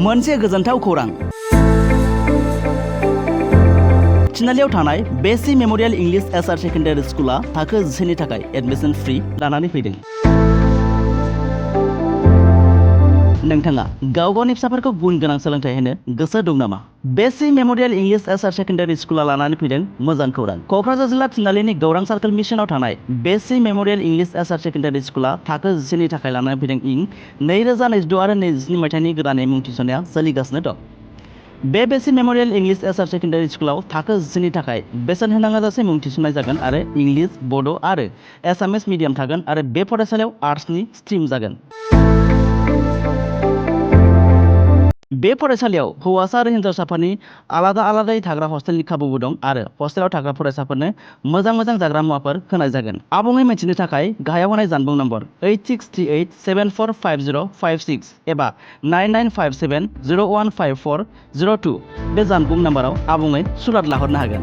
मोनसे गोजोनथाव खौरां थिनालियाव थानाय बेसि मेमोरियल इंलिश एसआर सेकेंडारी स्कुला थाखो 10 नि थाखाय एडमिशन फ्री लानानै फैदों। नोंथाङा गाव गावनि फिसाफोरखौ गुन गोनां सोलोंथाइ होनो गोसो दं नामा? बेसि मेमोरियल इंलिश एसआर सेकेंडारी स्कुला लानानै फैदों मोजां खौरां। क'क्राझार जिल्ला थिनालिनि गौरां सार्कल मिशनाव थानाय बेसि मेमोरियल इंलिश एसआर सेकेंडारी स्कुला थाखो 10 नि थाखाय लानानै फैदों। 2026 आरो 27 मायथाइनि गोदानै मुं थिसननाया सोलिगासिनो दं। बे बेसि मेमोरियल इंलिश एसआर सेकेंडारी स्कुलाव थाखो 10 नि थाखाय बेसेन होनाङाजासे मुं थिसननाय जागोन आरो इंलिश, बड' आरो एसामिस मिडियाम थागोन आरो बे फरायसालियाव आर्ट्सनि स्ट्रिम जागोन। बे फरायसालियाव हौवासा आरो हिनजावसाफोरनि आलादा आलादायै थाग्रा हस्टेलनि खाबुबो दं आरो हस्टेलाव थाग्रा फरायसाफोरनो मोजां जाग्रा मुवाफोर होनाय जागोन। आबुङै मिथिनो थाखाय गाहायाव होनाय जानबुं नम्बर 8638745056 एबा 9957015402 बे जानबुं नम्बराव आबुङै सुलाद लाहरनो हागोन।